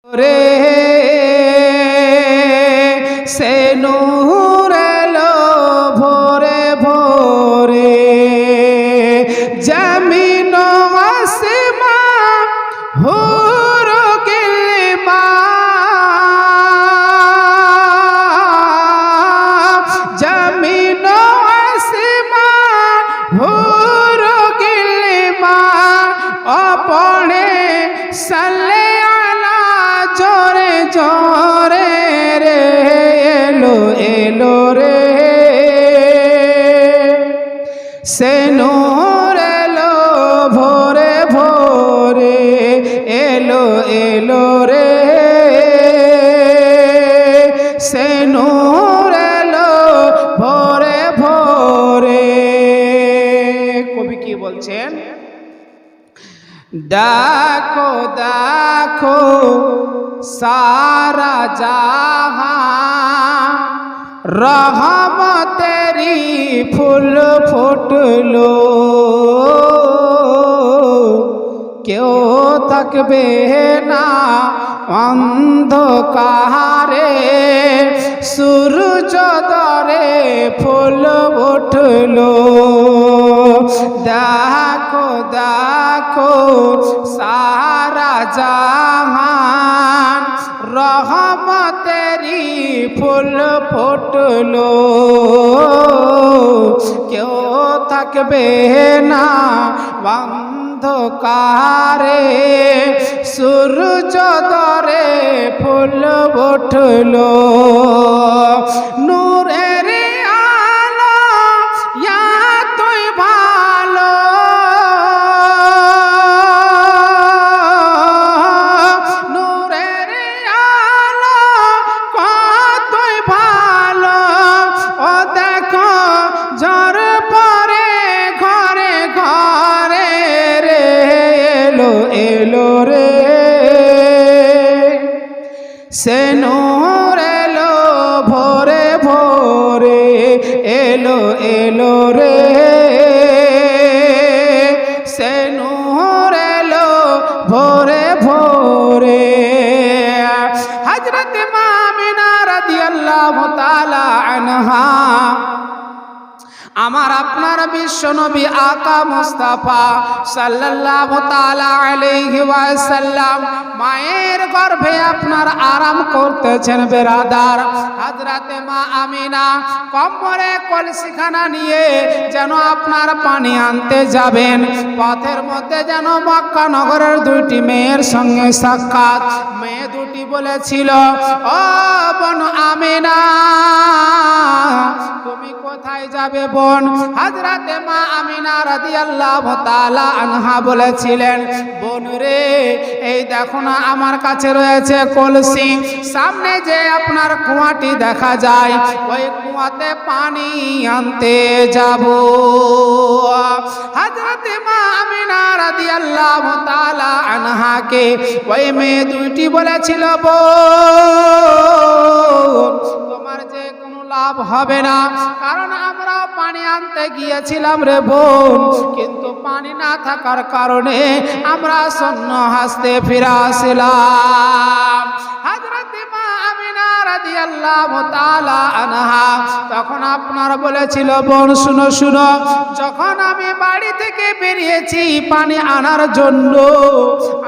রে সে নূর এলো ভোরে ভোরে, জমিন আসমান হুর গিলমা, জমিন আসমান হুর গিলমা, অপনে সালে জোরে জোরে রে এলো এলো রে সে নূর এলো ভোরে ভোরে, এলো এলো রে সে নূর এলো ভোরে ভোরে। কবি কি বলছেন? দেখো দেখো सारा जहां रहमतेरी फूल फुटलो, क्यों থাকবে না অন্ধকারে, সূর্য দরে ফুল উঠলো। দেখো দেখো সারা জাহান রহমতেরি ফুল ফুটলো, কেউ থাকবে না অন্ধকারে, সূর্য দরে ফুল উঠলো। নূরের আলো এতই ভালো, নূরের আলো কতই ভালো, ও দেখো ঝড় পরে ঘরে ঘরে রে এলো এলো রে সে নূর এলো ভোরে ভোরে, এলো এলো রে সে নূর এলো ভোরে ভোরে। হযরত মা আমিনা রাদিয়াল্লাহু তাআলা আনহা আমার আপনার বিশ্ব নবী আকা মুস্তাফা সাল্লাল্লাহু তাআলা আলাইহি ওয়াসাল্লাম মায়ের গর্ভে আপনার আরাম করতেছেন বেরাদার। হযরতে মা আমিনা কোমরে কলসিখানা নিয়ে যেন আপনার পানি আনতে যাবেন, পথের মধ্যে যেন মক্কা নগরের দুইটি মেয়ের সঙ্গে সাক্ষাৎ। মেয়ে দুটি বলেছিল, ও বোন আমিনা তুমি কোথায় যাবে বোন? হযরতে মা আমিনা রাদিয়াল্লাহু তাআলা আনহা বলেছিলেন, বোন রে এই দেখো না আমার কাছে রয়েছে কলসি, সামনে যে আপনার কুয়াটি দেখা যায় ওই কুয়াতে পানি আনতে যাব। হযরতে মা আমিনা রাদিয়াল্লাহু তাআলা আনহাকে ওই মেয়ে দুইটি বলেছিল, বোন তোমার যে লাভ হবে না, কারণ আমরা পানি আনতে গিয়েছিলাম রে বোন, কিন্তু পানি না থাকার কারণে আমরা শূন্য হস্তে ফিরে আসলাম। হযরতে মা আমিনা রাদিয়াল্লাহু তাআলা আনহা তখন আপনার বলেছিল, বোন শুনো শুনো, যখন আমি বাড়ি থেকে বেরিয়েছি পানি আনার জন্য,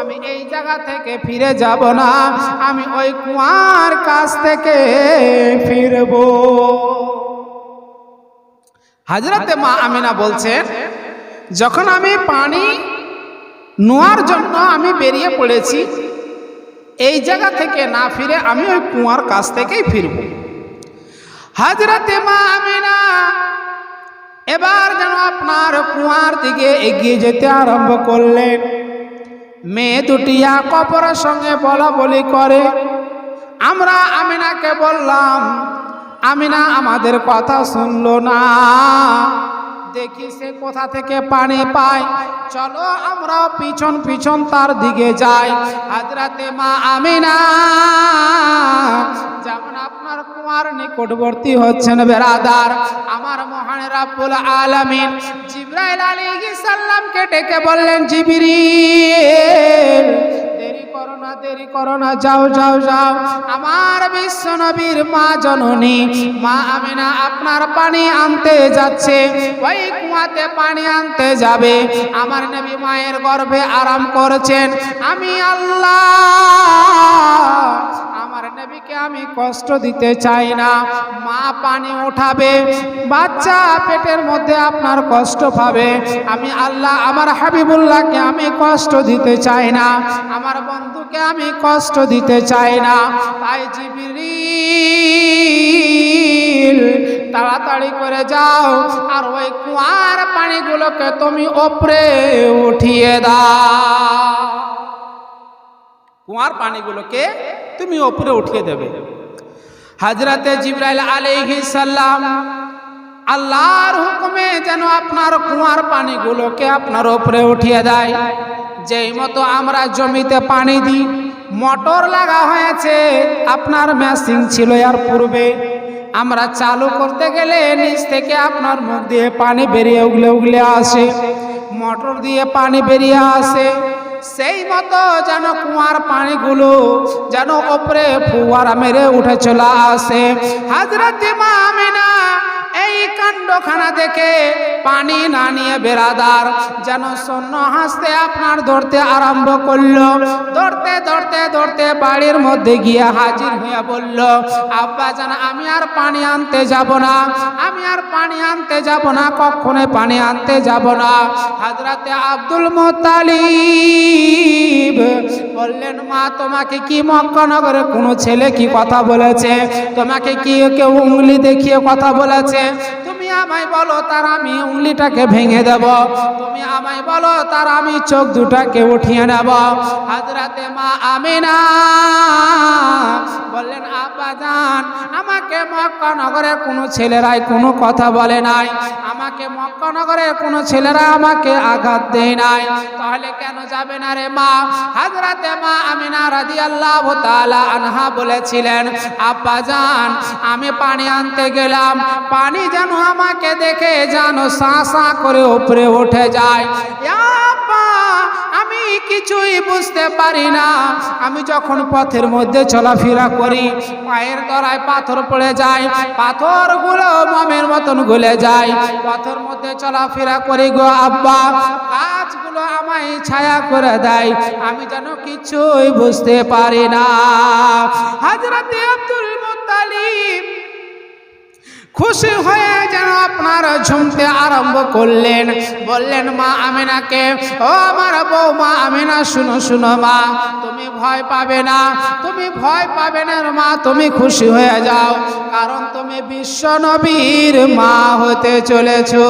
আমি এই জায়গা থেকে ফিরে যাব না, আমি ওই কুয়ার কাছ থেকে ফিরবো। হযরতে মা আমিনা বলছেন, যখন আমি পানি নেওয়ার জন্য আমি বেরিয়ে পড়েছি, এই জায়গা থেকে না ফিরে আমি ওই কুয়ার কাছ থেকেই ফিরব। হযরতে মা আমিনা এবার যেন আপনার কুয়ার দিকে এগিয়ে যেতে আরম্ভ করলেন। মেয়ে দুটি এক অপরের সঙ্গে বলা বলি করে। আমরা আমিনাকে বললাম, আমিনা আমাদের কথা শুনলো না, দেখি সে কোথা থেকে পানি পায়, চলো আমরা পিছন পিছন তার দিকে যাই। হযরতে মা আমিনা যেমন আপনার কুয়ার নিকটবর্তী হচ্ছেন বেরাদার, আমার মহান রব্বুল আলামিন জিবরাইল আলাইহিস সালামকে ডেকে বললেন, জিবরিল দেরি দেরি করো না, যাও যাও যাও। আমার বিশ্ব নবীর মা জননী মা আমিনা আপনার পানি আনতে যাচ্ছে, ওই কুয়াতে পানি আনতে যাবে। আমার নবী মায়ের গর্ভে আরাম করছেন। আমি আল্লাহ আমার নবীকে আমি কষ্ট দিতে চাই না। মা পানি উঠাবে, বাচ্চা পেটের মধ্যে আপনার কষ্ট পাবে। আমি আল্লাহ আমার হাবিবুল্লাহকে আমি কষ্ট দিতে চাই না, আমার বন্ধুকে আমি কষ্ট দিতে চাই না। তাই জিবরিল তাড়াতাড়ি করে যাও আর ওই কুয়ার পানিগুলোকে তুমি ওপরে উঠিয়ে দাও। কুয়ার পানিগুলোকে তুমি ওপরে উঠিয়ে দেবে। হযরতে জিবরাইল আলাইহিস সালাম আল্লাহর হুকুমে যেন আপনার কুয়ার পানিগুলোকে আপনার ওপরে উঠিয়ে দেয়। যেই মতো আমরা জমিতে পানি দিই, মোটর লাগা হয়েছে, আপনার মেশিন ছিল এর পূর্বে, আমরা চালু করতে গেলে নিচ থেকে আপনার মুখ দিয়ে পানি বেরিয়ে উগলে উগলে আসে, মোটর দিয়ে পানি বেরিয়ে আসে। সেই মতো যেন কুয়ার পানিগুলো যেন ওপরে ফুয়ারা মেরে উঠে চলে আসে। হযরত মা আমিনা এই কাণ্ডখানা দেখে পানি না নিয়ে বেরাদার যেন শূন্য হাসতে আপনার দৌড়তে আরম্ভ করলো। দৌড়তে দৌড়তে দৌড়তে বাড়ির মধ্যে গিয়ে হাজির হয়ে বলল, আব্বা জান আমি আর পানি আনতে যাব না, আমি আর পানি আনতে যাব না, কখনো পানি আনতে যাব না। হযরতে আব্দুল মুত্তালিব বললেন, মা তোমাকে কি মক্কা নগরে কোনো ছেলে কি কথা বলেছে? তোমাকে কি কেউ উঙ্গলি দেখিয়ে কথা বলেছে? তুমি আমায় বলো, তার আমি উঙ্গলিটাকে ভেঙে দেব। তুমি আমায় বলো, তার আমি চোখ দুটাকে উঠিয়ে নেব। হযরতে মা আমিনা বললেন, আব্বা জান আমাকে মক্কা নগরে কোনো ছেলেরাই কোনো কথা বলে নাই, আমাকে মক্কা নগরে কোনো ছেলেরা আমাকে আঘাত দেয় নাই, তাহলে কেন যাবে না রে মা? হযরতে মা আমিনা রাদিয়াল্লাহু তাআলা আনহা বলেছিলেন, আব্বা জান আমি পানি আনতে গেলাম, পানি যেন আমাকে দেখে যেন সা সা করে উপরে উঠে যায়। আব্বা আমি কিছুই বুঝতে পারি না, আমি যখন পথের মধ্যে চলাফেরা করি পায়ের তলায় পাথর পড়ে যায়, পাথরগুলো মোমের মতন গলে যায়, পথের মধ্যে চলাফেরা করি গো আব্বা, গাছগুলো আমায় ছায়া করে দেয়, আমি যেন কিছুই বুঝতে পারি না। হযরতে আব্দুল মুত্তালিব খুশি হয়ে যেন আপনার ঝুমতে আরম্ভ করলেন। বললেন মা আমিনাকে, ও আমার বউ মা আমিনা, শুনো শুনো মা, তুমি ভয় পাবে না, তুমি ভয় পাবে না মা, তুমি খুশি হয়ে যাও, কারণ তুমি বিশ্ব নবীর মা হতে চলেছো।